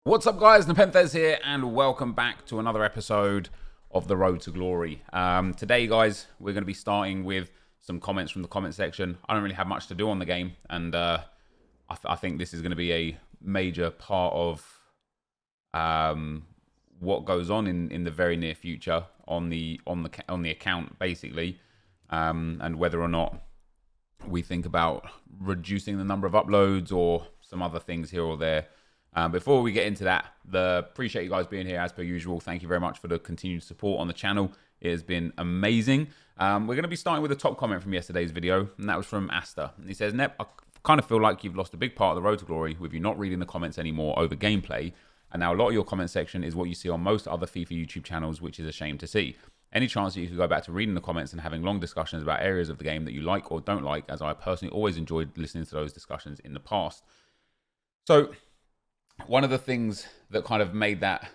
What's up, guys? NepentheZ here, and welcome back to another episode of The Road to Glory. Today, guys, we're going to be starting with some comments from the comment section. I don't really have much to do on the game, and I think this is going to be a major part of what goes on in the very near future on the account, basically, and whether or not we think about reducing the number of uploads or some other things here or there. Before we get into that, appreciate you guys being here as per usual. Thank you very much for the continued support on the channel. It has been amazing. We're going to be starting with a top comment from yesterday's video, and that was from Asta. And he says, Nep, I kind of feel like you've lost a big part of the road to glory with you not reading the comments anymore over gameplay. And now a lot of your comment section is what you see on most other FIFA YouTube channels, which is a shame to see. Any chance that you could go back to reading the comments and having long discussions about areas of the game that you like or don't like, as I personally always enjoyed listening to those discussions in the past. So one of the things that kind of made that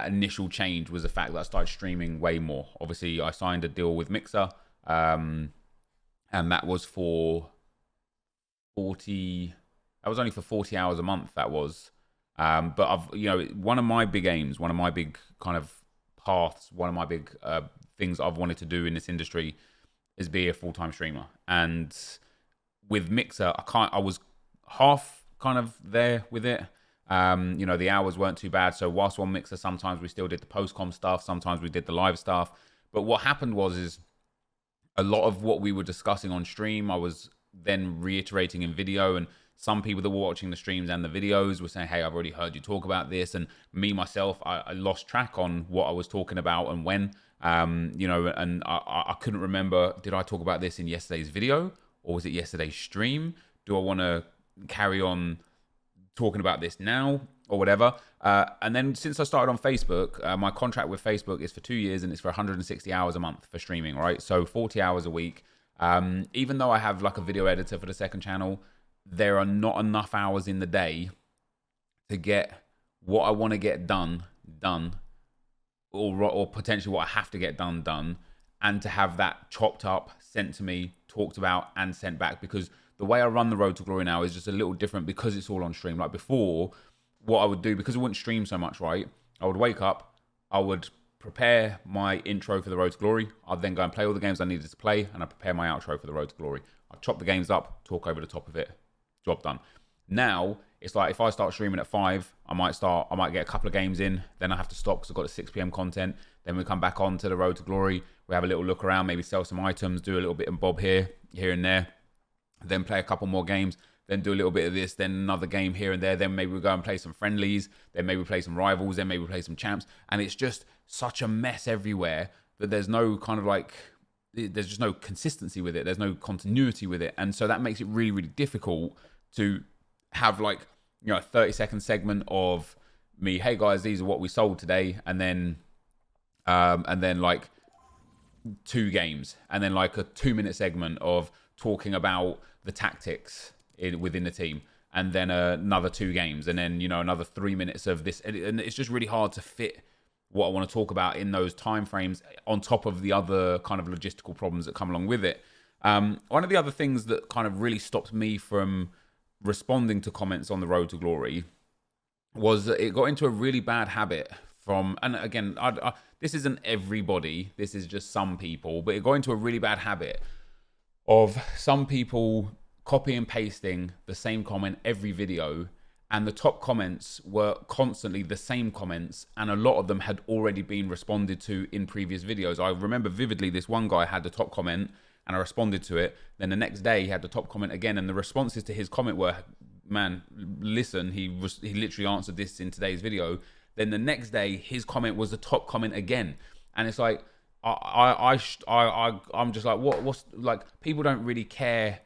initial change was the fact that I started streaming way more. Obviously, I signed a deal with Mixer, and that was for 40. That was only for 40 hours a month. That was, but one of my big aims, one of my big kind of paths, one of my big things I've wanted to do in this industry is be a full-time streamer. And with Mixer, I was half kind of there with it. The hours weren't too bad. So whilst on Mixer, sometimes we still did the post-com stuff. Sometimes we did the live stuff. But what happened is a lot of what we were discussing on stream, I was then reiterating in video. And some people that were watching the streams and the videos were saying, hey, I've already heard you talk about this. And me, myself, I lost track on what I was talking about and when, and I couldn't remember, did I talk about this in yesterday's video or was it yesterday's stream? Do I want to carry on talking about this now or whatever? And then since I started on Facebook, my contract with Facebook is for 2 years and it's for 160 hours a month for streaming, right? So 40 hours a week. Even though I have like a video editor for the second channel, there are not enough hours in the day to get what I want to get done, or potentially what I have to get done, and to have that chopped up, sent to me, talked about, and sent back. Because the way I run the Road to Glory now is just a little different because it's all on stream. Like before, what I would do, because I wouldn't stream so much, right? I would wake up, I would prepare my intro for the Road to Glory. I'd then go and play all the games I needed to play, and I'd prepare my outro for the Road to Glory. I'd chop the games up, talk over the top of it, job done. Now, it's like if I start streaming at 5, I might get a couple of games in, then I have to stop because I've got the 6 p.m. content. Then we come back on to the Road to Glory. We have a little look around, maybe sell some items, do a little bit and bob here and there. Then play a couple more games, then do a little bit of this, then another game here and there, then maybe we go and play some friendlies, then maybe we play some rivals, then maybe we play some champs, and it's just such a mess everywhere that there's no kind of like, there's just no consistency with it, there's no continuity with it, and so that makes it really, really difficult to have like, a 30-second segment of me, hey guys, these are what we sold today, and then like 2 games, and then like a 2-minute segment of talking about the tactics within the team, and then another 2 games, and then another 3 minutes of this, and it's just really hard to fit what I want to talk about in those time frames on top of the other kind of logistical problems that come along with it. One of the other things that kind of really stopped me from responding to comments on the Road to Glory was that it got into a really bad habit from, and again, this isn't everybody, this is just some people, but it got into a really bad habit of some people copy and pasting the same comment every video, and the top comments were constantly the same comments, and a lot of them had already been responded to in previous videos. I remember vividly this one guy had the top comment and I responded to it. Then the next day he had the top comment again, and the responses to his comment were, man, listen, he literally answered this in today's video. Then the next day his comment was the top comment again, and it's like, I'm just like, what's like, people don't really care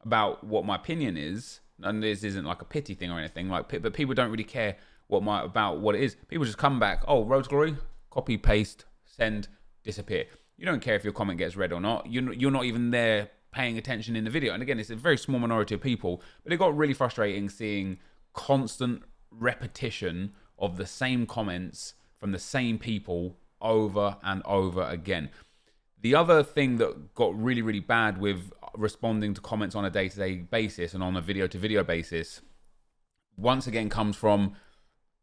about what my opinion is, and this isn't like a pity thing or anything, like, but people don't really care about what it is. People just come back, oh, Road to Glory, copy, paste, send, disappear. You don't care if your comment gets read or not. You're not even there paying attention in the video. And again, it's a very small minority of people, but it got really frustrating seeing constant repetition of the same comments from the same people over and over again. The other thing that got really, really bad with responding to comments on a day-to-day basis and on a video-to-video basis, once again, comes from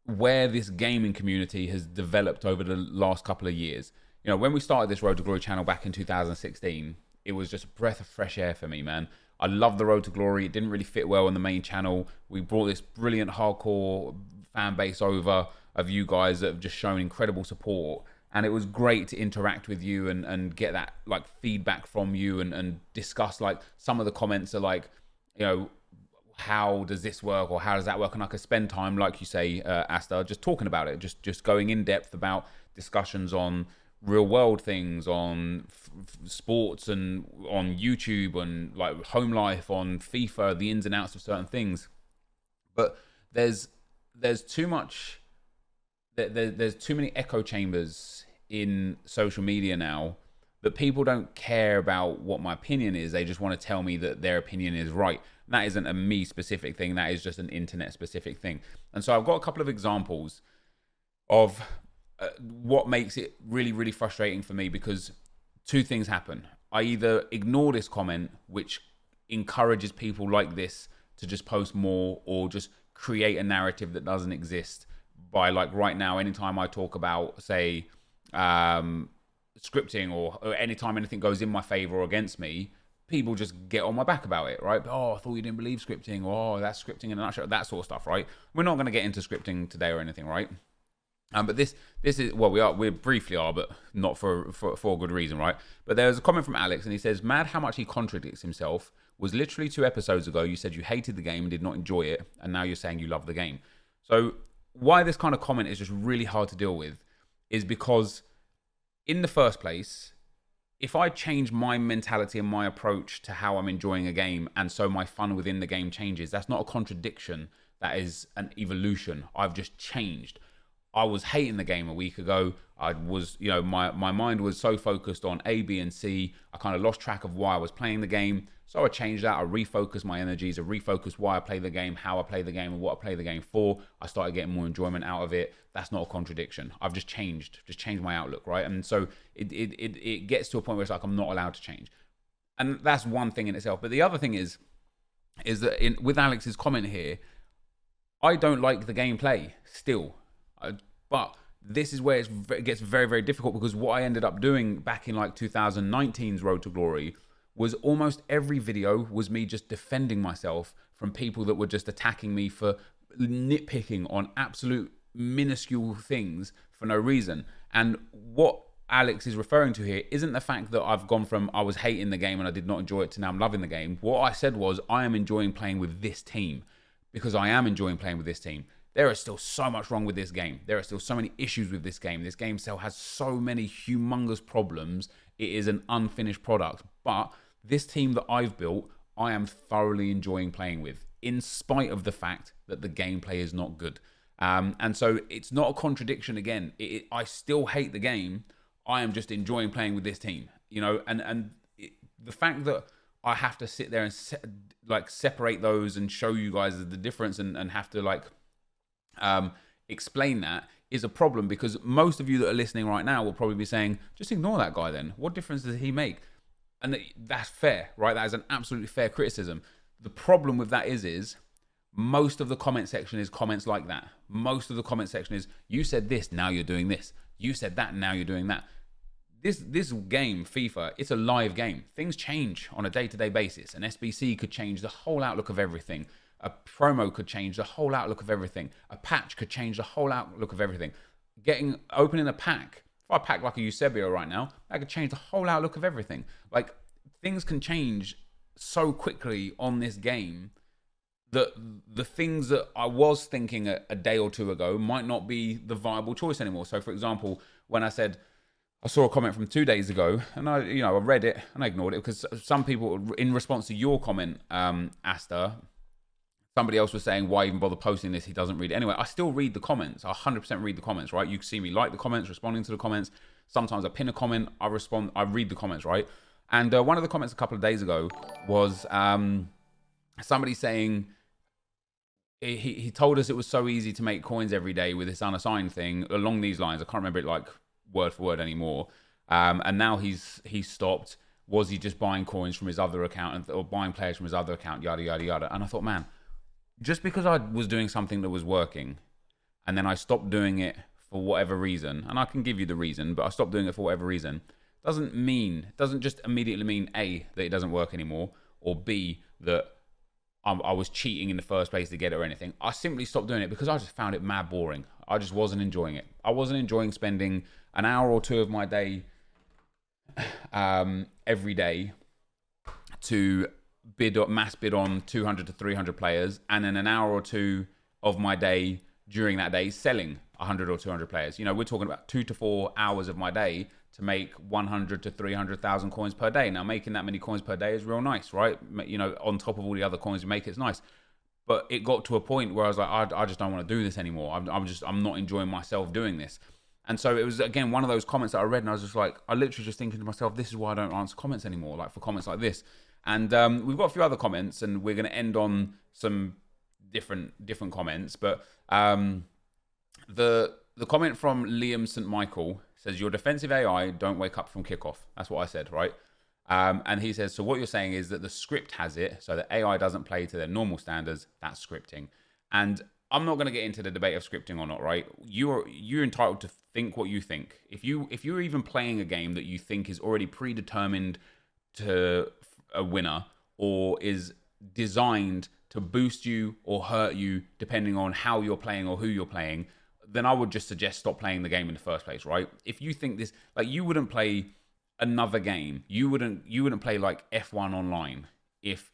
where this gaming community has developed over the last couple of years. You know, when we started this Road to Glory channel back in 2016, it was just a breath of fresh air for me, man. I love the Road to Glory. It didn't really fit well on the main channel. We brought this brilliant hardcore fan base over of you guys that have just shown incredible support. And it was great to interact with you and get that like feedback from you and discuss like some of the comments are like, you know, how does this work or how does that work? And I could spend time, like you say, Asta, just talking about it, just going in depth about discussions on real world things, on sports and on YouTube, and like home life, on FIFA, the ins and outs of certain things. But there's too much, there's too many echo chambers in social media now that people don't care about what my opinion is. They just want to tell me that their opinion is right. And that isn't a me specific thing. That is just an internet specific thing. And so I've got a couple of examples of what makes it really, really frustrating for me, because two things happen. I either ignore this comment, which encourages people like this to just post more or just create a narrative that doesn't exist by, like, right now, anytime I talk about, say, scripting or anytime anything goes in my favor or against me, people just get on my back about it, right? Oh, I thought you didn't believe scripting, or oh, that's scripting in a nutshell, that sort of stuff, right? We're not going to get into scripting today or anything, right? But this is, well, we briefly are, but not for a good reason, right? But there's a comment from Alex, and he says, mad how much he contradicts himself. Was literally 2 episodes ago, you said you hated the game and did not enjoy it, and now you're saying you love the game. So why this kind of comment is just really hard to deal with is because, in the first place, if I change my mentality and my approach to how I'm enjoying a game, and so my fun within the game changes, that's not a contradiction. That is an evolution. I've just changed. I was hating the game a week ago. I was, you know, my mind was so focused on A, B, and C. I kind of lost track of why I was playing the game. So I changed that. I refocused my energies. I refocused why I play the game, how I play the game, and what I play the game for. I started getting more enjoyment out of it. That's not a contradiction. I've just changed my outlook, right? And so it gets to a point where it's like I'm not allowed to change. And that's one thing in itself. But the other thing is that with Alex's comment here, I don't like the gameplay still. But this is where it gets very, very difficult, because what I ended up doing back in like 2019's Road to Glory was almost every video was me just defending myself from people that were just attacking me for nitpicking on absolute minuscule things for no reason. And what Alex is referring to here isn't the fact that I've gone from I was hating the game and I did not enjoy it to now I'm loving the game. What I said was I am enjoying playing with this team, because I am enjoying playing with this team. There is still so much wrong with this game. There are still so many issues with this game. This game still has so many humongous problems. It is an unfinished product. But this team that I've built, I am thoroughly enjoying playing with, in spite of the fact that the gameplay is not good. And so it's not a contradiction again. I still hate the game. I am just enjoying playing with this team. You know, and the fact that I have to sit there and separate those and show you guys the difference and have to explain that is a problem, because most of you that are listening right now will probably be saying, just ignore that guy then. What difference does he make? And that's fair, right? That is an absolutely fair criticism. The problem with that is most of the comment section is comments like that. Most of the comment section is, you said this, now you're doing this. You said that, now you're doing that. This game, FIFA, it's a live game. Things change on a day-to-day basis. An SBC could change the whole outlook of everything. A promo could change the whole outlook of everything. A patch could change the whole outlook of everything. Opening a pack, if I pack like a Eusebio right now, that could change the whole outlook of everything. Like, things can change so quickly on this game that the things that I was thinking a day or two ago might not be the viable choice anymore. So, for example, when I saw a comment from 2 days ago, and I read it and I ignored it, because some people, in response to your comment, Asta, somebody else was saying, why even bother posting this? He doesn't read it. Anyway, I still read the comments. I 100% read the comments, right? You can see me like the comments, responding to the comments. Sometimes I pin a comment, I read the comments, right? And one of the comments a couple of days ago was somebody saying, he told us it was so easy to make coins every day with this unassigned thing, along these lines. I can't remember it like word for word anymore. And now he's stopped. Was he just buying coins from his other account or buying players from his other account, yada, yada, yada. And I thought, man, just because I was doing something that was working and then I stopped doing it for whatever reason, and I can give you the reason, but I stopped doing it for whatever reason, doesn't just immediately mean A, that it doesn't work anymore, or B, that I was cheating in the first place to get it or anything. I simply stopped doing it because I just found it mad boring. I just wasn't enjoying it. I wasn't enjoying spending an hour or two of my day every day to mass bid on 200 to 300 players, and then an hour or two of my day during that day selling 100 or 200 players. You know, we're talking about 2 to 4 hours of my day to make 100 to 300,000 coins per day. Now, making that many coins per day is real nice, right? You know, on top of all the other coins you make, it's nice. But it got to a point where I was like, I just don't want to do this anymore. I'm not enjoying myself doing this. And so it was, again, one of those comments that I read, and I was just like, I literally just thinking to myself, this is why I don't answer comments anymore, like for comments like this. And we've got a few other comments, and we're going to end on some different comments. But the comment from Liam St. Michael says, your defensive AI don't wake up from kickoff. That's what I said, right? And he says, so what you're saying is that the script has it, so the AI doesn't play to their normal standards. That's scripting. And I'm not going to get into the debate of scripting or not, right? You're entitled to think what you think. If you're even playing a game that you think is already predetermined to a winner, or is designed to boost you or hurt you depending on how you're playing or who you're playing, then I would just suggest stop playing the game in the first place, right? If you think this, like, you wouldn't play another game, you wouldn't play like F1 online if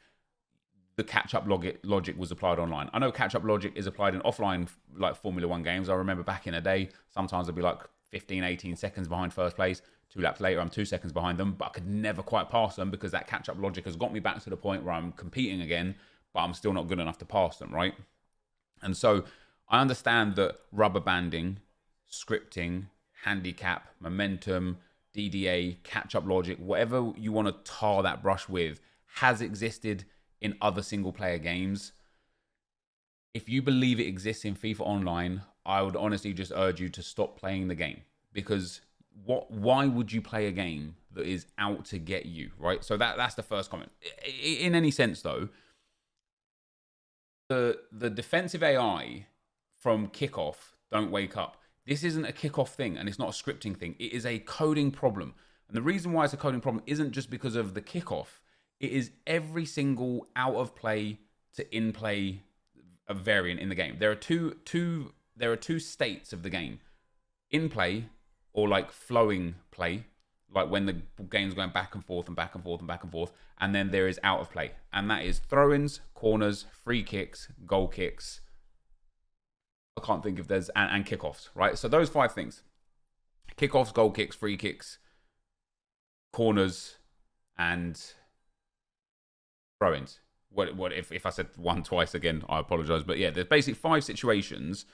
the catch-up logic was applied online. I know catch-up logic is applied in offline, like Formula 1 games. I remember back in a day, sometimes I'd be like 15, 18 seconds behind first place. 2 laps later, I'm 2 seconds behind them, but I could never quite pass them because that catch-up logic has got me back to the point where I'm competing again, but I'm still not good enough to pass them, right? And so I understand that rubber banding, scripting, handicap, momentum, DDA, catch-up logic, whatever you want to tar that brush with, has existed in other single-player games. If you believe it exists in FIFA Online, I would honestly just urge you to stop playing the game, because why would you play a game that is out to get you, right? So that's the first comment. In any sense, though, the defensive AI from kickoff don't wake up. This isn't a kickoff thing, and it's not a scripting thing. It is a coding problem. And the reason why it's a coding problem isn't just because of the kickoff. It is every single out of play to in play variant in the game. There are two states of the game: in play, or like flowing play, like when the game's going back and forth and back and forth and back and forth. And then there is out of play, and that is throw-ins, corners, free kicks, goal kicks. I can't think if there's, and kickoffs, right? So those 5 things: kickoffs, goal kicks, free kicks, corners, and throw-ins. What if I said one twice again, I apologize. But yeah, there's basically 5 situations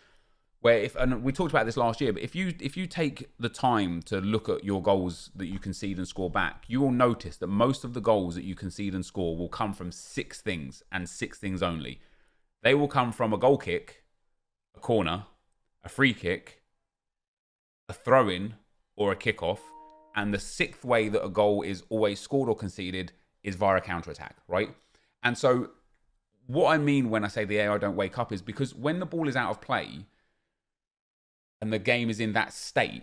where, and we talked about this last year, but if you take the time to look at your goals that you concede and score back, you will notice that most of the goals that you concede and score will come from 6 things, and 6 things only. They will come from a goal kick, a corner, a free kick, a throw-in, or a kickoff. And the 6th way that a goal is always scored or conceded is via a counter-attack, right? And so what I mean when I say the AI don't wake up is because when the ball is out of play and the game is in that state,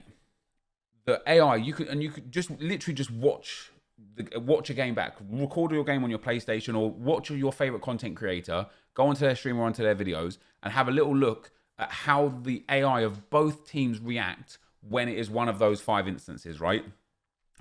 the AI, you could just literally just watch a game back, record your game on your PlayStation, or watch your favorite content creator, go onto their stream or onto their videos, and have a little look at how the AI of both teams react when it is one of those 5 instances, right?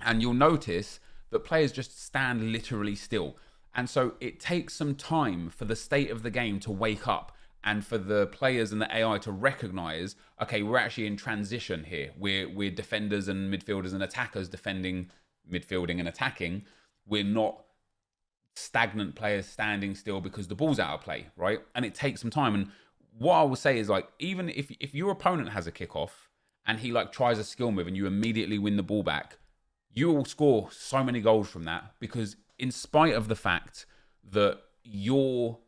And you'll notice that players just stand literally still. And so it takes some time for the state of the game to wake up, and for the players and the AI to recognize, okay, we're actually in transition here. We're defenders and midfielders and attackers defending, midfielding and attacking. We're not stagnant players standing still because the ball's out of play, right? And it takes some time. And what I will say is, like, even if your opponent has a kickoff and he like tries a skill move and you immediately win the ball back, you will score so many goals from that, because in spite of the fact that your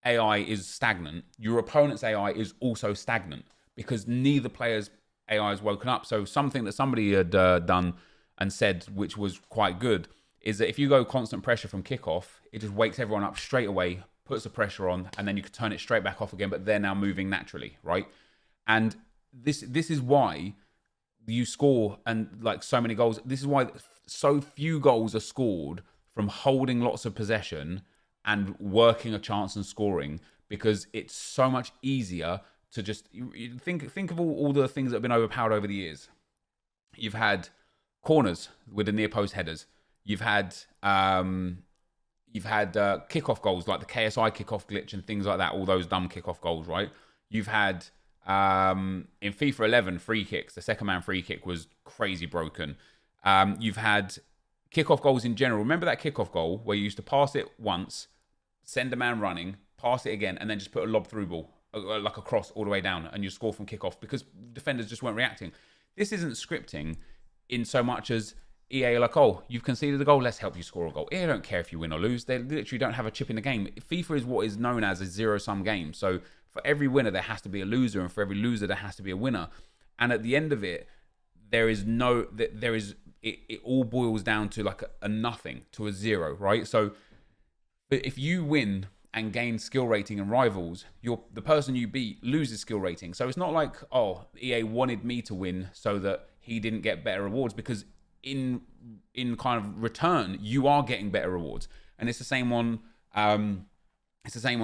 AI is stagnant, your opponent's AI is also stagnant, because neither player's AI has woken up. So something that somebody had done and said, which was quite good, is that if you go constant pressure from kickoff, it just wakes everyone up straight away, puts the pressure on, and then you can turn it straight back off again, but they're now moving naturally, right? And this is why you score and like so many goals. This is why so few goals are scored from holding lots of possession and working a chance and scoring, because it's so much easier to just think of all the things that have been overpowered over the years. You've had corners with the near post headers. You've had kickoff goals like the KSI kickoff glitch and things like that. All those dumb kickoff goals, right? You've had in FIFA 11 free kicks. The second man free kick was crazy broken. You've had kickoff goals in general. Remember that kickoff goal where you used to pass it once, send a man running, pass it again, and then just put a lob through ball, like a cross all the way down, and you score from kickoff because defenders just weren't reacting. This isn't scripting in so much as EA are like, oh, you've conceded a goal, let's help you score a goal. EA don't care if you win or lose. They literally don't have a chip in the game. FIFA is what is known as a zero-sum game. So for every winner, there has to be a loser, and for every loser, there has to be a winner. And at the end of it, it all boils down to like a nothing, to a zero, right? So if you win and gain skill rating and rivals, the person you beat loses skill rating. So it's not like, oh, EA wanted me to win so that he didn't get better rewards, because in kind of return, you are getting better rewards. And it's the same on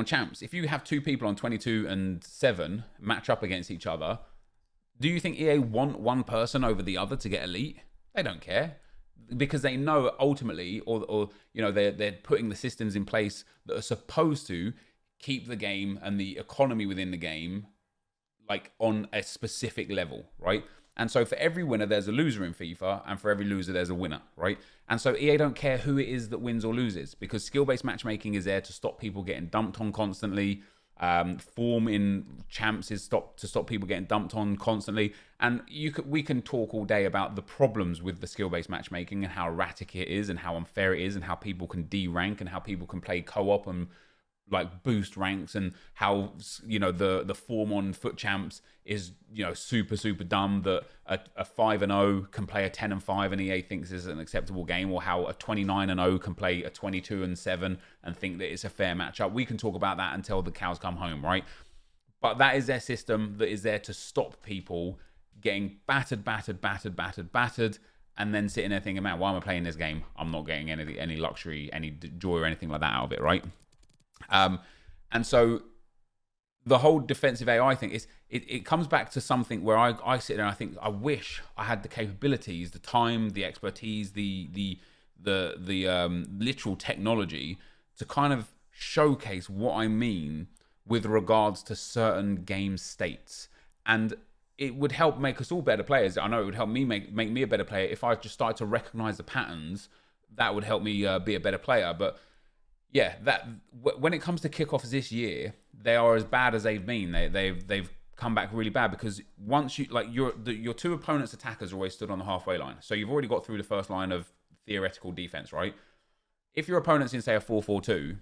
champs. If you have two people on 22 and 7 match up against each other, do you think EA want one person over the other to get elite? They don't care, because they know ultimately, or you know, they're putting the systems in place that are supposed to keep the game and the economy within the game like on a specific level, right? And so for every winner, there's a loser in FIFA, and for every loser, there's a winner, right? And so EA don't care who it is that wins or loses, because skill-based matchmaking is there to stop people getting dumped on constantly. Form in champs is to stop people getting dumped on constantly. And we can talk all day about the problems with the skill-based matchmaking and how erratic it is and how unfair it is and how people can D-rank and how people can play co-op and like boost ranks, and how, you know, the form on foot champs is, you know, super dumb, that a 5-0 can play a 10-5 and EA thinks is an acceptable game, or how a 29-0 can play a 22-7 and think that it's a fair matchup. We can talk about that until the cows come home, right? But that is their system that is there to stop people getting battered, and then sitting there thinking, man, why am I playing this game? I'm not getting any luxury, any joy or anything like that out of it, right? And so the whole defensive AI thing is, it comes back to something where I sit there and I think, I wish I had the capabilities, the time, the expertise, the literal technology to kind of showcase what I mean with regards to certain game states. And it would help make us all better players. I know it would help me make me a better player if I just started to recognize the patterns. That would help me be a better player. But yeah, that when it comes to kickoffs this year, they are as bad as they've been. They've come back really bad, because once you like your two opponents' attackers are always stood on the halfway line, so you've already got through the first line of theoretical defense, right? If your opponent's in, say, a 4-4-2,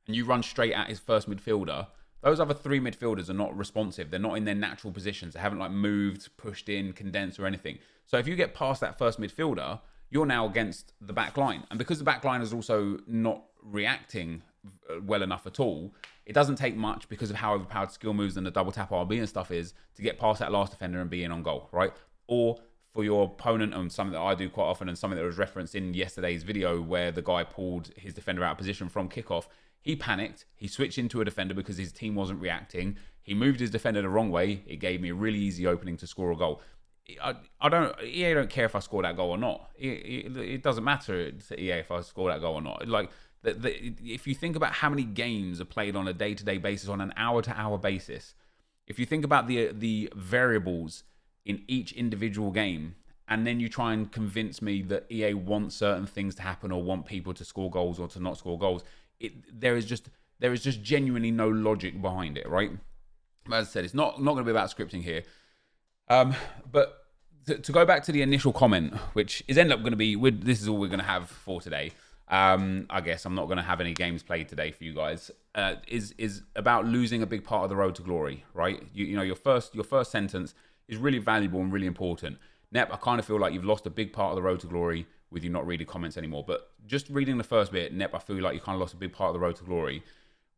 and you run straight at his first midfielder, those other 3 midfielders are not responsive. They're not in their natural positions. They haven't like moved, pushed in, condensed, or anything. So if you get past that first midfielder, you're now against the back line. And because the back line is also not reacting well enough at all, it doesn't take much, because of how overpowered skill moves and the double tap RB and stuff is, to get past that last defender and be in on goal, right? Or for your opponent, and something that I do quite often, and something that was referenced in yesterday's video where the guy pulled his defender out of position from kickoff. He panicked, he switched into a defender because his team wasn't reacting. He moved his defender the wrong way. It gave me a really easy opening to score a goal. EA don't care if I score that goal or not. It doesn't matter to EA if I score that goal or not. Like, if you think about how many games are played on a day-to-day basis, on an hour-to-hour basis, if you think about the variables in each individual game, and then you try and convince me that EA wants certain things to happen or want people to score goals or to not score goals, there is just genuinely no logic behind it, right? But as I said, it's not going to be about scripting here. But to go back to the initial comment, which is end up going to be, this is all we're going to have for today. I guess I'm not going to have any games played today for you guys. Is about losing a big part of the road to glory, right? You know, your first sentence is really valuable and really important. Nep, I kind of feel like you've lost a big part of the road to glory with you not reading comments anymore. But just reading the first bit, Nep, I feel like you kind of lost a big part of the road to glory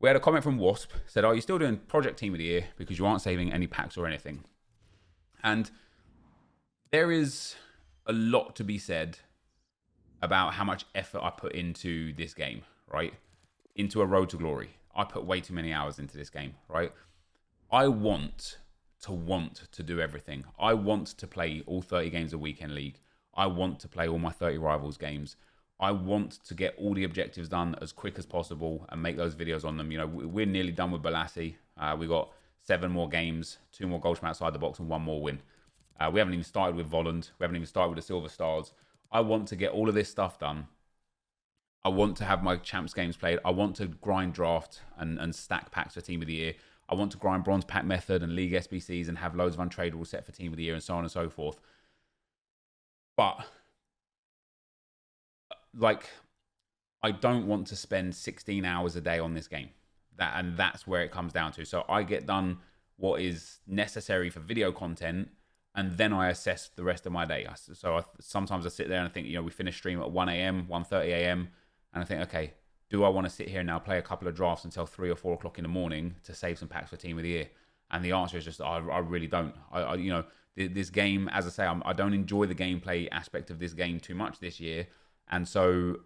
We had a comment from Wasp, said, are you still doing Project Team of the Year because you aren't saving any packs or anything? And there is a lot to be said about how much effort I put into this game, right? Into a Road to Glory. I put way too many hours into this game, right? I want to do everything. I want to play all 30 games of Weekend League. I want to play all my 30 Rivals games. I want to get all the objectives done as quick as possible and make those videos on them. You know, we're nearly done with Balassi. We got 7 more games, 2 more goals from outside the box, and 1 more win. We haven't even started with Volland. We haven't even started with the Silver Stars. I want to get all of this stuff done. I want to have my Champs games played. I want to grind draft and stack packs for Team of the Year. I want to grind Bronze Pack Method and League SBCs and have loads of untradeable set for Team of the Year and so on and so forth. But like, I don't want to spend 16 hours a day on this game. And that's where it comes down to. So I get done what is necessary for video content, and then I assess the rest of my day. So sometimes I sit there and I think, you know, we finish stream at 1 a.m., 1:30 a.m., and I think, okay, do I want to sit here and now play a couple of drafts until 3 or 4 o'clock in the morning to save some packs for Team of the Year? And the answer is just, I really don't. You know, this game, as I say, I don't enjoy the gameplay aspect of this game too much this year. And so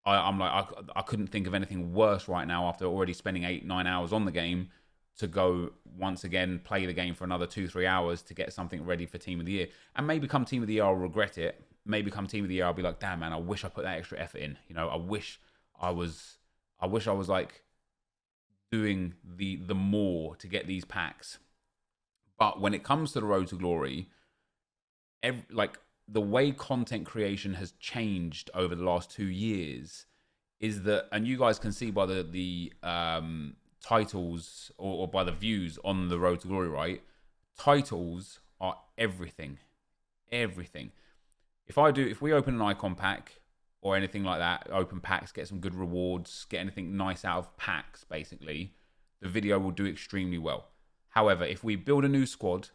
I'm like, I couldn't think of anything worse right now after already spending 8-9 hours on the game to go once again play the game for another 2-3 hours to get something ready for Team of the Year. And maybe come Team of the Year, I'll regret it. Maybe come Team of the Year, I'll be like, damn man, I wish I put that extra effort in. You know, I wish I was like doing the more to get these packs. But when it comes to the Road to Glory, like the way content creation has changed over the last 2 years is that, and you guys can see by the titles or by the views on the Road to Glory, right? Titles are everything. Everything. If we open an icon pack or anything like that, open packs, get some good rewards, get anything nice out of packs, basically, the video will do extremely well. However, if we build a new squad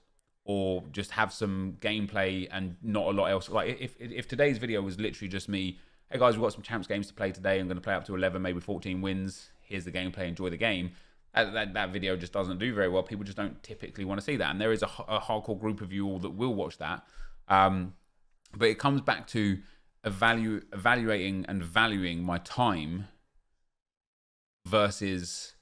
or just have some gameplay and not a lot else, like if today's video was literally just me, hey guys, we've got some Champs games to play today, I'm going to play up to 11, maybe 14 wins, here's the gameplay, enjoy the game, that video just doesn't do very well. People just don't typically want to see that. And there is a hardcore group of you all that will watch that. But it comes back to evaluating and valuing my time versus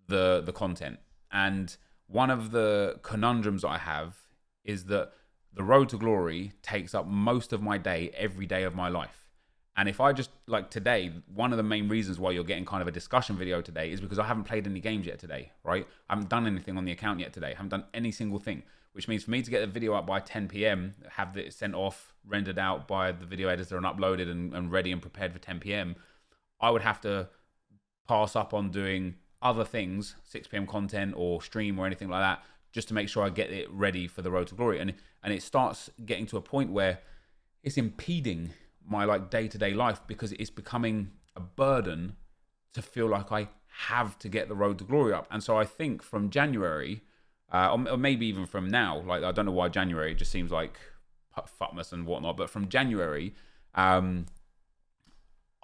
the content. And one of the conundrums I have is that the Road to Glory takes up most of my day, every day of my life. And if I just, like today, one of the main reasons why you're getting kind of a discussion video today is because I haven't played any games yet today, right? I haven't done anything on the account yet today. I haven't done any single thing, which means for me to get the video up by 10 p.m., have it sent off, rendered out by the video editor and uploaded and ready and prepared for 10 p.m., I would have to pass up on doing other things, 6 p.m. content or stream or anything like that, just to make sure I get it ready for the Road to Glory. And it starts getting to a point where it's impeding my like day-to-day life because it's becoming a burden to feel like I have to get the Road to Glory up. And so I think from January, or maybe even from now, like I don't know why January, it just seems like fuckmas and whatnot, but from January, I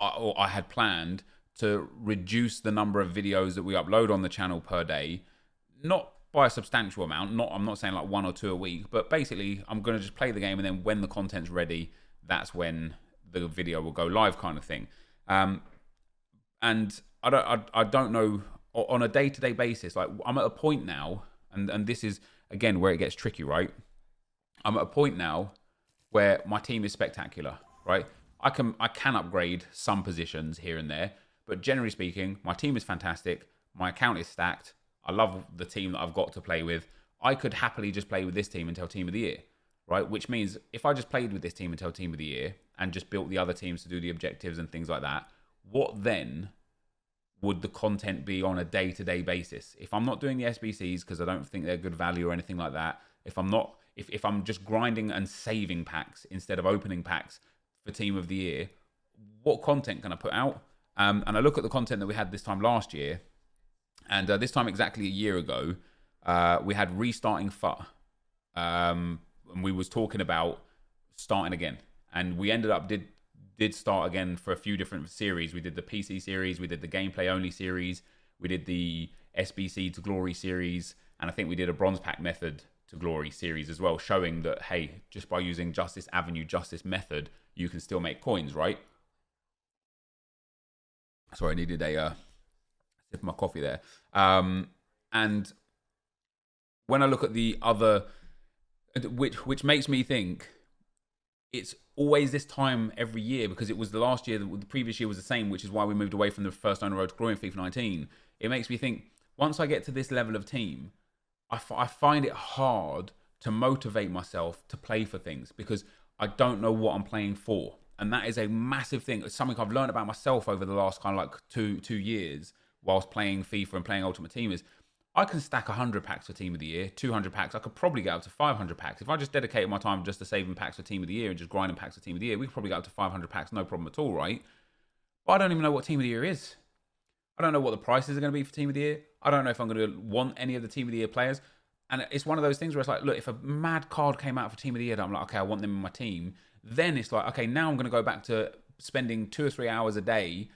had planned to reduce the number of videos that we upload on the channel per day, not by a substantial amount, I'm not saying like 1 or 2 a week, but basically I'm going to just play the game and then when the content's ready, that's when the video will go live kind of thing. And I don't know, on a day-to-day basis, like I'm at a point now, and this is, again, where it gets tricky, right? I'm at a point now where my team is spectacular, right? I can upgrade some positions here and there, but generally speaking, my team is fantastic. My account is stacked. I love the team that I've got to play with. I could happily just play with this team until Team of the Year, right? Which means if I just played with this team until Team of the Year and just built the other teams to do the objectives and things like that, what then would the content be on a day-to-day basis? If I'm not doing the SBCs because I don't think they're good value or anything like that, if I'm just grinding and saving packs instead of opening packs for Team of the Year, what content can I put out? And I look at the content that we had this time last year, and this time exactly a year ago, we had restarting FUT. And we was talking about starting again. And we ended up did start again for a few different series. We did the PC series, we did the gameplay only series, We did the SBC to Glory series, and I think we did a bronze pack method to Glory series as well, showing that, hey, just by using just this avenue, just this method, you can still make coins, right? Sorry, I needed a sip of my coffee there. And when I look at the other, which makes me think it's always this time every year, because it was the last year, the previous year was the same, which is why we moved away from the first owner road to glory in FIFA 19. It makes me think, once I get to this level of team, I find it hard to motivate myself to play for things, because I don't know what I'm playing for. And that is a massive thing. It's something I've learned about myself over the last kind of like two years whilst playing FIFA and playing Ultimate Team is I can stack 100 packs for Team of the Year, 200 packs. I could probably get up to 500 packs. If I just dedicated my time just to saving packs for Team of the Year and just grinding packs for Team of the Year, we could probably get up to 500 packs, no problem at all, right? But I don't even know what Team of the Year is. I don't know what the prices are going to be for Team of the Year. I don't know if I'm going to want any of the Team of the Year players. And it's one of those things where it's like, look, if a mad card came out for Team of the Year, that I'm like, okay, I want them in my team. Then it's like, okay, now I'm going to go back to spending 2 or 3 hours a day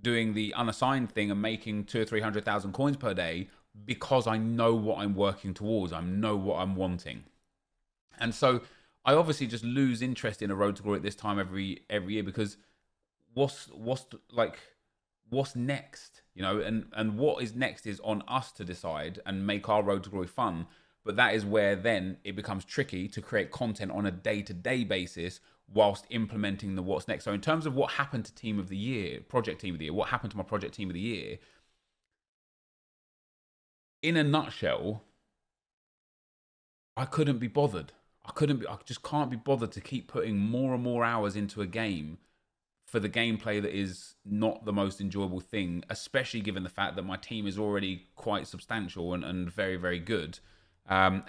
doing the unassigned thing and making 200,000 or 300,000 coins per day, because I know what I'm working towards. I know what I'm wanting. And so I obviously just lose interest in a road to glory at this time every year, because what's next, you know, and what is next is on us to decide and make our road to glory fun. But that is where then it becomes tricky to create content on a day-to-day basis whilst implementing the what's next. So in terms of what happened to Team of the Year, Project Team of the Year, what happened to my Project Team of the Year, in a nutshell, I couldn't be bothered. I just can't be bothered to keep putting more and more hours into a game for the gameplay that is not the most enjoyable thing, especially given the fact that my team is already quite substantial and very, very good. We're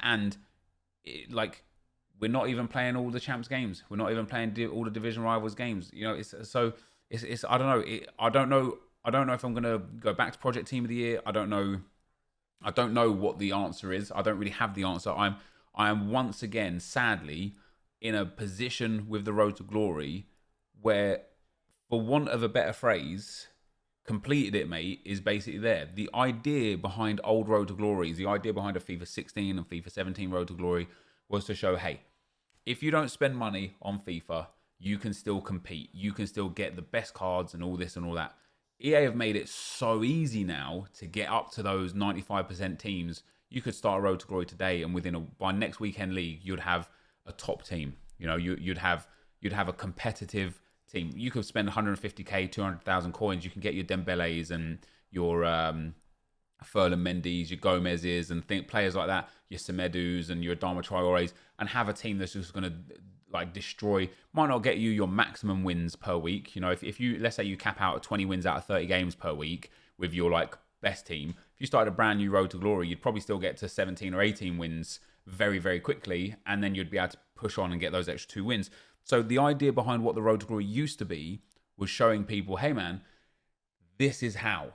not even playing all the champs games. We're not even playing all the division rivals games. You know, it's I don't know. I don't know if I'm gonna go back to Project Team of the Year. I don't know what the answer is. I don't really have the answer. I am once again, sadly, in a position with the road to glory where, for want of a better phrase, completed it, mate, is basically there. The idea behind old road to glory, the idea behind a FIFA 16 and FIFA 17 road to glory, was to show, hey, if you don't spend money on FIFA, you can still compete. You can still get the best cards and all this and all that. EA have made it so easy now to get up to those 95% teams. You could start a road to glory today, and by next weekend league, you'd have a top team. You know, you'd have a competitive team. You could spend 150k, 200,000 coins. You can get your Dembeles and your Ferland Mendy's, your Gomez's, and players like that, your Semedus and your Adama Traores, and have a team that's just going to like destroy. Might not get you your maximum wins per week. You know, if you, let's say you cap out at 20 wins out of 30 games per week with your like best team, if you started a brand new road to glory, you'd probably still get to 17 or 18 wins very, very quickly, and then you'd be able to push on and get those extra 2 wins. So the idea behind what the road to glory used to be was showing people, hey man, this is how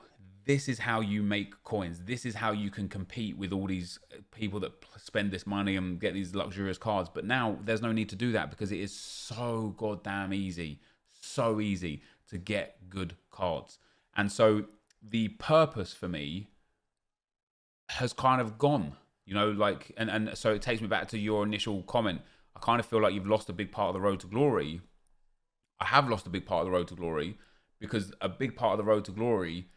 you make coins. This is how you can compete with all these people that spend this money and get these luxurious cards. But now there's no need to do that, because it is so goddamn easy, so easy to get good cards. And so the purpose for me has kind of gone, you know, like, and so it takes me back to your initial comment. I kind of feel like you've lost a big part of the road to glory. I have lost a big part of the road to glory, because a big part of the road to glory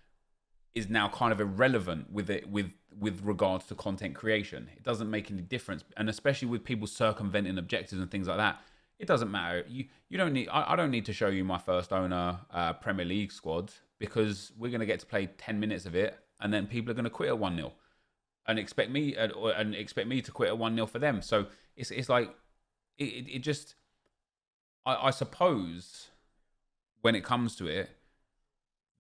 is now kind of irrelevant with regards to content creation. It doesn't make any difference, and especially with people circumventing objectives and things like that, it doesn't matter. You don't need. I don't need to show you my first owner Premier League squad, because we're going to get to play 10 minutes of it, and then people are going to quit at 1-0 and expect me to quit at 1-0 for them. So it's like it just. I suppose when it comes to it,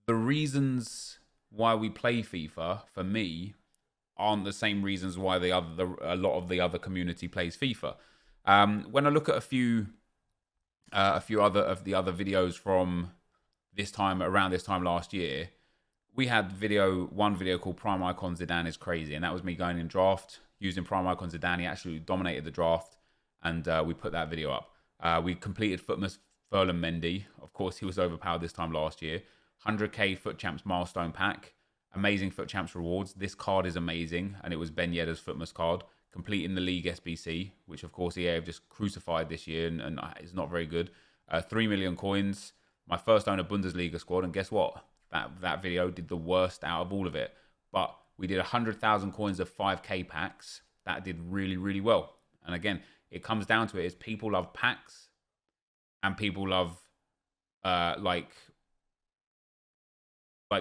the reasons why we play FIFA, for me, aren't the same reasons why a lot of the other community plays FIFA. When I look at a few other of the other videos from around this time last year, we had one video called Prime Icon Zidane is Crazy, and that was me going in draft using Prime Icon Zidane. He actually dominated the draft, and we put that video up. We completed Footmas Ferland Mendy. Of course, he was overpowered this time last year. 100k Foot Champs milestone pack. amazing FUT Champs rewards. This card is amazing, and it was Ben Yedder's Footmas card, completing the League SBC, which of course EA have just crucified this year, and it's not very good. 3 million coins, my first owner Bundesliga squad, and guess what? That video did the worst out of all of it. But we did 100,000 coins of 5k packs. That did really, really well. And again, it comes down to it is people love packs, and people love like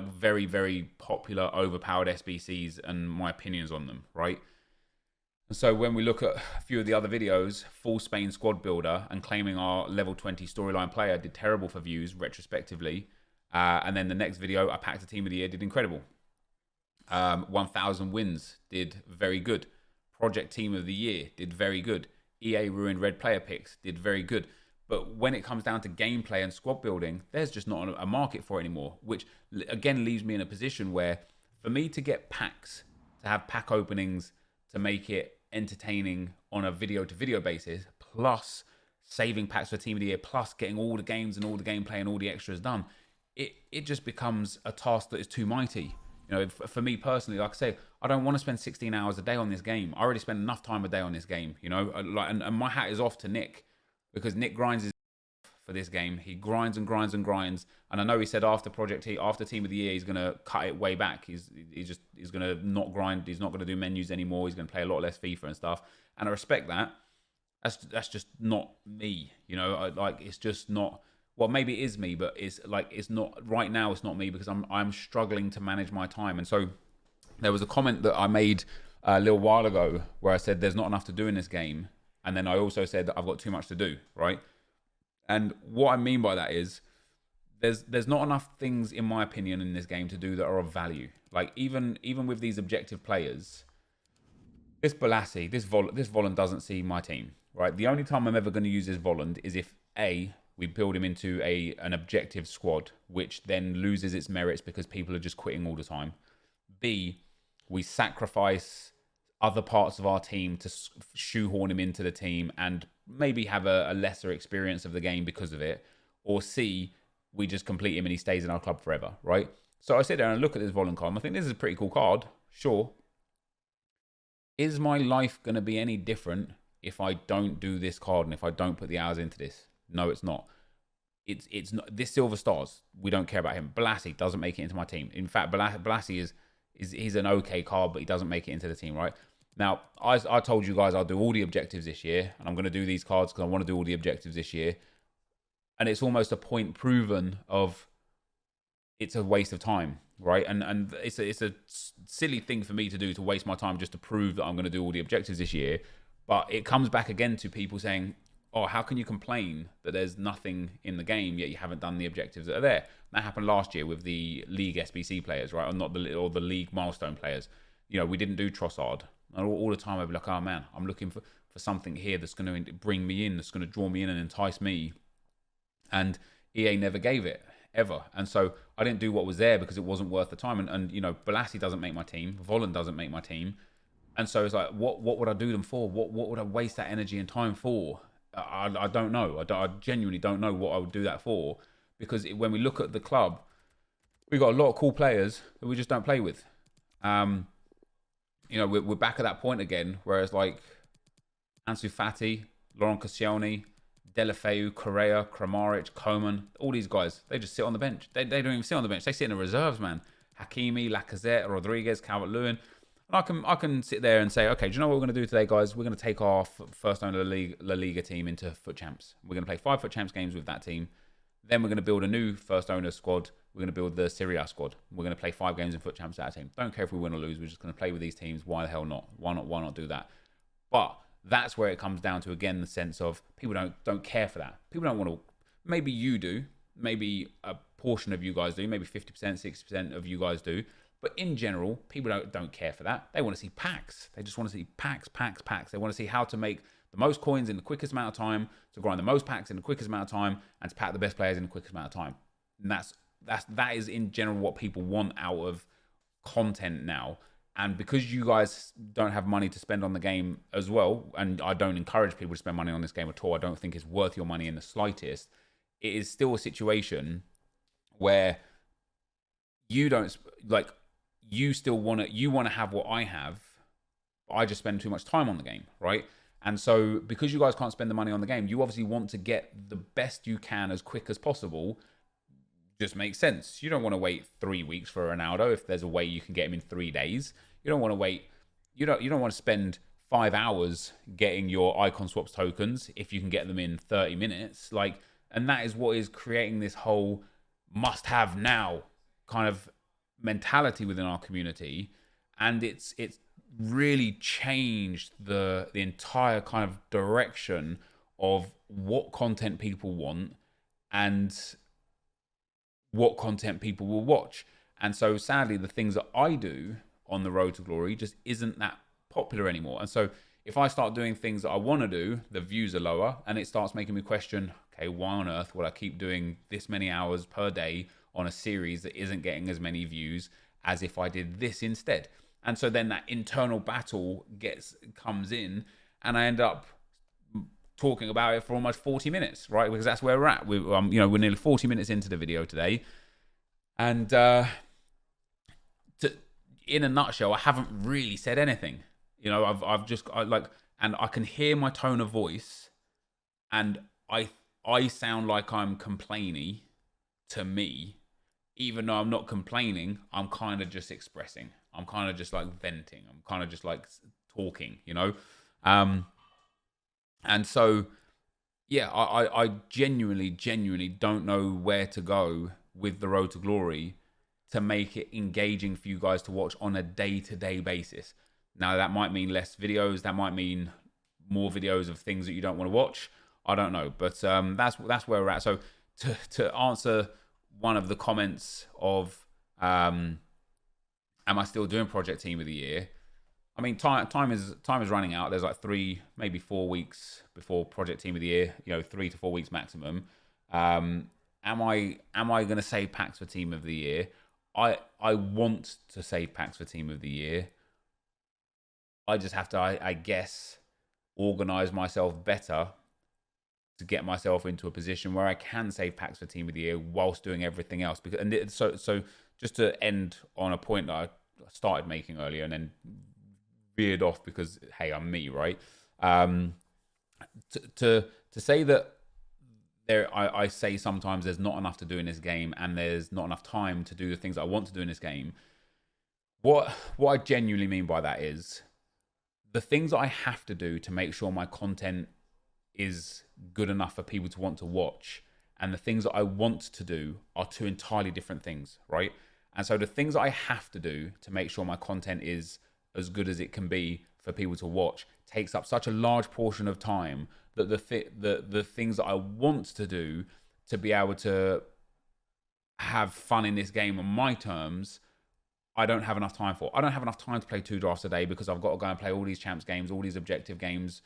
very, very popular, overpowered SBCs and my opinions on them, right? And so when we look at a few of the other videos, Full Spain Squad Builder and claiming our level 20 storyline player did terrible for views retrospectively. And then the next video, I packed a team of the year, did incredible. 1,000 wins did very good. Project Team of the Year did very good. EA Ruined Red Player Picks did very good. But when it comes down to gameplay and squad building, there's just not a market for it anymore, which again leaves me in a position where for me to get packs, to have pack openings, to make it entertaining on a video to video basis, plus saving packs for Team of the Year, plus getting all the games and all the gameplay and all the extras done, it just becomes a task that is too mighty. You know, for me personally, like I say, I don't want to spend 16 hours a day on this game. I already spend enough time a day on this game, you know, and my hat is off to Nick, because Nick grinds his for this game. He grinds and grinds and grinds, and I know he said after after Team of the Year, he's gonna cut it way back. He's gonna not grind. He's not gonna do menus anymore. He's gonna play a lot less FIFA and stuff. And I respect that. That's just not me. You know, it's just not. Well, maybe it is me, but it's not right now. It's not me because I'm struggling to manage my time. And so there was a comment that I made a little while ago where I said there's not enough to do in this game, and then I also said that I've got too much to do, right? And what I mean by that is there's not enough things, in my opinion, in this game to do that are of value. Like even with these objective players, this Balassi, this Volland doesn't see my team, right? The only time I'm ever going to use this Volland is if A, we build him into an objective squad, which then loses its merits because people are just quitting all the time. B, we sacrifice other parts of our team to shoehorn him into the team and maybe have a lesser experience of the game because of it. Or C, we just complete him and he stays in our club forever, right? So I sit there and look at this Volland card. I think this is a pretty cool card, sure. Is my life going to be any different if I don't do this card and if I don't put the hours into this? No, it's not. It's not. This Silver Stars, we don't care about him. Balassi doesn't make it into my team. In fact, Balassi he's an okay card, but he doesn't make it into the team, right? Now, I told you guys I'll do all the objectives this year, and I'm going to do these cards because I want to do all the objectives this year. And it's almost a point proven of it's a waste of time, right? And it's a silly thing for me to do, to waste my time just to prove that I'm going to do all the objectives this year. But it comes back again to people saying, oh, how can you complain that there's nothing in the game yet you haven't done the objectives that are there? That happened last year with the League SBC players, right? Or the League milestone players. You know, we didn't do Trossard. And all the time I'd be like, oh man, I'm looking for something here that's going to bring me in, that's going to draw me in and entice me. And EA never gave it, ever. And so I didn't do what was there because it wasn't worth the time. And you know, Balassi doesn't make my team. Volland doesn't make my team. And so it's like, what would I do them for? What would I waste that energy and time for? I don't know. I genuinely don't know what I would do that for, because when we look at the club, we've got a lot of cool players that we just don't play with. You know, we're back at that point again, where it's like Ansu Fati, Laurent Koscielny, Deulofeu, Correa, Kramaric, Coman, all these guys, they just sit on the bench. They don't even sit on the bench. They sit in the reserves, man. Hakimi, Lacazette, Rodriguez, Calvert-Lewin. And I can sit there and say, okay, do you know what we're going to do today, guys? We're going to take our first owner La Liga team into FUT Champs. We're going to play 5 FUT Champs games with that team. Then we're going to build a new first owner squad. We're going to build the Serie A squad. We're going to play 5 games in FUT Champs with that team. Don't care if we win or lose. We're just going to play with these teams. Why the hell not? Why not do that? But that's where it comes down to, again, the sense of people don't care for that. People don't want to. Maybe you do. Maybe a portion of you guys do. Maybe 50%, 60% of you guys do. But in general, people don't care for that. They want to see packs. They just want to see packs. They want to see how to make the most coins in the quickest amount of time, to grind the most packs in the quickest amount of time, and to pack the best players in the quickest amount of time. And that is in general what people want out of content now. And because you guys don't have money to spend on the game as well, and I don't encourage people to spend money on this game at all, I don't think it's worth your money in the slightest. It is still a situation where you you still want to have what I have. I just spend too much time on the game, right? And so because you guys can't spend the money on the game, you obviously want to get the best you can as quick as possible. Just makes sense. You don't want to wait 3 weeks for Ronaldo if there's a way you can get him in 3 days. You don't want to wait. You don't want to spend 5 hours getting your icon swaps tokens if you can get them in 30 minutes. Like, and that is what is creating this whole must-have now kind of mentality within our community, and it's really changed the entire kind of direction of what content people want and what content people will watch. And so sadly, the things that I do on the road to glory just isn't that popular anymore. And so if I start doing things that I want to do, the views are lower, and it starts making me question, okay, why on earth would I keep doing this many hours per day on a series that isn't getting as many views as if I did this instead? And so then that internal battle comes in, and I end up talking about it for almost 40 minutes, right? Because that's where we're at. We're nearly 40 minutes into the video today. And in a nutshell, I haven't really said anything. You know, and I can hear my tone of voice, and I sound like I'm complaining to me, even though I'm not complaining. I'm kind of just expressing. I'm kind of just like venting. I'm kind of just like talking, you know? And so, yeah, I genuinely don't know where to go with the road to glory to make it engaging for you guys to watch on a day-to-day basis. Now, that might mean less videos. That might mean more videos of things that you don't want to watch. I don't know. But that's where we're at. So to answer one of the comments of, am I still doing Project Team of the Year? I mean, time is running out. There's like 3, maybe 4 weeks before Project Team of the Year. 3 to 4 weeks maximum. Am I going to save packs for Team of the Year? I want to save packs for Team of the Year. I just have to, I guess, organize myself better to get myself into a position where I can save packs for Team of the Year whilst doing everything else. So just to end on a point that I started making earlier and then veered off because, hey, I'm me, right? To say that I say sometimes there's not enough to do in this game and there's not enough time to do the things I want to do in this game. What I genuinely mean by that is the things I have to do to make sure my content is good enough for people to want to watch, and the things that I want to do are 2 entirely different things, right? And so the things I have to do to make sure my content is as good as it can be for people to watch takes up such a large portion of time that the things that I want to do to be able to have fun in this game on my terms, I don't have enough time for. I don't have enough time to play 2 drafts a day because I've got to go and play all these champs games, all these objective games,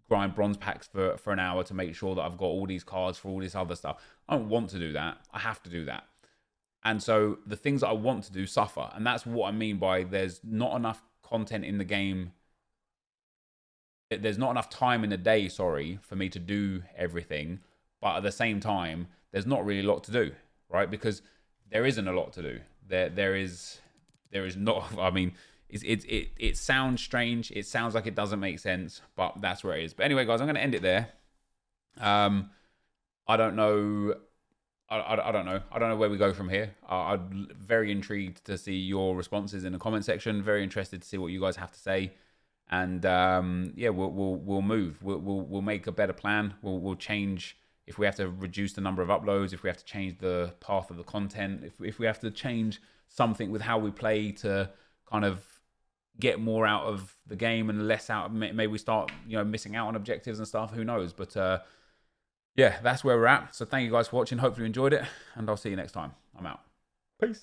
grind bronze packs for an hour to make sure that I've got all these cards for all this other stuff. I don't want to do that. I have to do that. And so the things that I want to do suffer. And that's what I mean by there's not enough content in the game. There's not enough time in the day, for me to do everything. But at the same time, there's not really a lot to do, right? Because there isn't a lot to do. There is not. I mean, it sounds strange. It sounds like it doesn't make sense, but that's where it is. But anyway, guys, I'm going to end it there. I don't know. I don't know. I don't know where we go from here. I'm very intrigued to see your responses in the comment section. Very interested to see what you guys have to say. And yeah, we'll move. We'll make a better plan. We'll change if we have to reduce the number of uploads. If we have to change the path of the content. If we have to change something with how we play to kind of get more out of the game and less out. Maybe we start missing out on objectives and stuff. Who knows? But yeah, that's where we're at. So thank you guys for watching. Hopefully you enjoyed it, and I'll see you next time. I'm out. Peace.